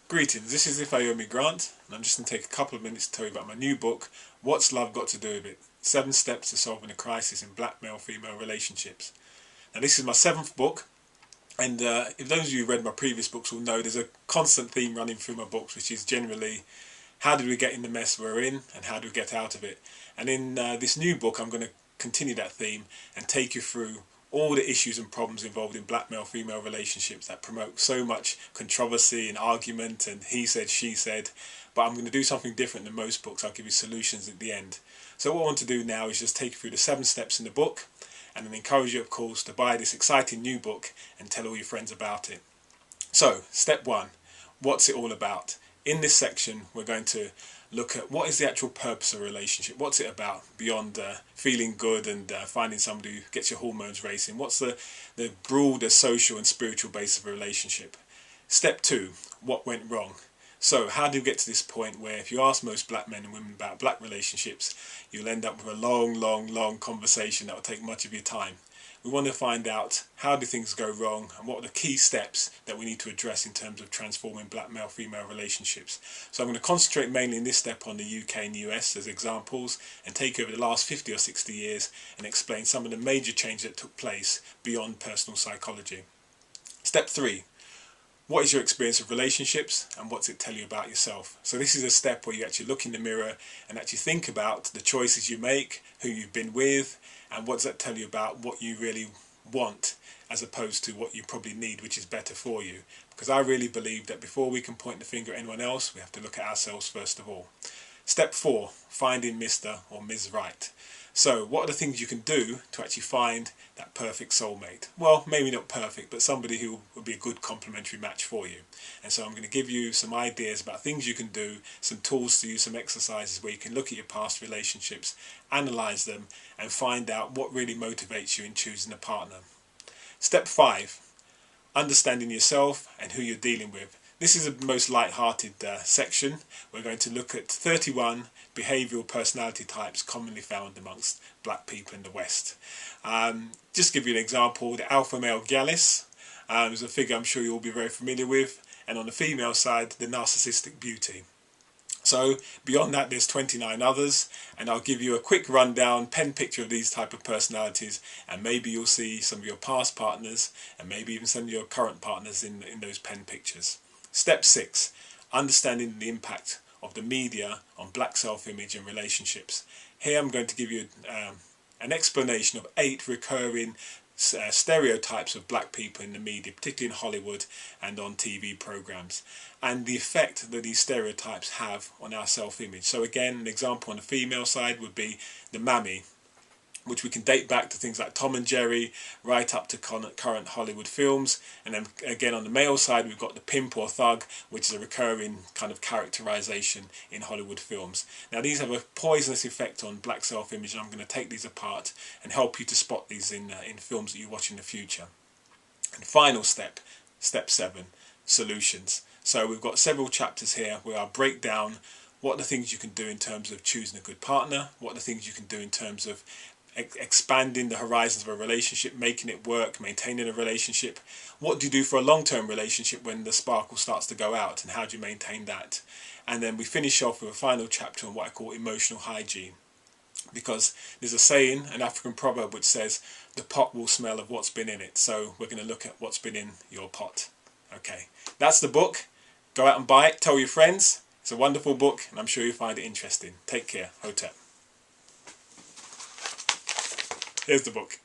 Greetings, this is Ifayomi Grant, and I'm just going to take a couple of minutes to tell you about my new book, What's Love Got to Do With It? 7 Steps to Solving a Crisis in Black Male-Female Relationships. Now this is my 7th book, and if those of you who read my previous books will know there's a constant theme running through my books, which is generally how did we get in the mess we're in and how do we get out of it. And in this new book I'm going to continue that theme and take you through all the issues and problems involved in black male-female relationships that promote so much controversy and argument and he said, she said. But I'm going to do something different than most books. I'll give you solutions at the end. So what I want to do now is just take you through the 7 steps in the book and then encourage you, of course, to buy this exciting new book and tell all your friends about it. So, step 1, what's it all about? In this section, we're going to look at what is the actual purpose of a relationship. What's it about beyond feeling good and finding somebody who gets your hormones racing? What's the broader social and spiritual base of a relationship? Step 2, what went wrong? So how do you get to this point where if you ask most black men and women about black relationships, you'll end up with a long conversation that will take much of your time. We want to find out how do things go wrong and what are the key steps that we need to address in terms of transforming black male-female relationships. So I'm going to concentrate mainly in this step on the UK and US as examples and take over the last 50 or 60 years and explain some of the major changes that took place beyond personal psychology. Step 3. What is your experience of relationships and what's it tell you about yourself? So this is a step where you actually look in the mirror and actually think about the choices you make, who you've been with, and what does that tell you about what you really want as opposed to what you probably need, which is better for you. Because I really believe that before we can point the finger at anyone else, we have to look at ourselves first of all. Step 4, finding Mr. or Ms. Right. So what are the things you can do to actually find that perfect soulmate? Well, maybe not perfect, but somebody who would be a good complementary match for you. And so I'm going to give you some ideas about things you can do, some tools to use, some exercises where you can look at your past relationships, analyse them and find out what really motivates you in choosing a partner. Step 5, understanding yourself and who you're dealing with. This is the most light-hearted section. We're going to look at 31 behavioural personality types commonly found amongst black people in the West. Just to give you an example, the alpha male Gallus is a figure I'm sure you'll be very familiar with, and on the female side, the narcissistic beauty. So beyond that there's 29 others, and I'll give you a quick rundown, pen picture of these type of personalities, and maybe you'll see some of your past partners and maybe even some of your current partners in those pen pictures. Step 6, understanding the impact of the media on black self-image and relationships. Here I'm going to give you an explanation of 8 recurring stereotypes of black people in the media, particularly in Hollywood and on TV programs, and the effect that these stereotypes have on our self-image. So again, an example on the female side would be the mammy, which we can date back to things like Tom and Jerry, right up to current Hollywood films. And then again on the male side we've got the pimp or thug, which is a recurring kind of characterization in Hollywood films. Now these have a poisonous effect on black self-image, and I'm going to take these apart and help you to spot these in films that you watch in the future. And final step, step 7, solutions. So we've got several chapters here where I'll break down what are the things you can do in terms of choosing a good partner, what are the things you can do in terms of expanding the horizons of a relationship, making it work, maintaining a relationship. What do you do for a long-term relationship when the sparkle starts to go out, and how do you maintain that? And then we finish off with a final chapter on what I call emotional hygiene, because there's a saying, an African proverb, which says the pot will smell of what's been in it. So we're going to look at what's been in your pot. Okay, that's the book. Go out and buy it, tell your friends. It's a wonderful book and I'm sure you'll find it interesting. Take care. Hotep. Here's the book.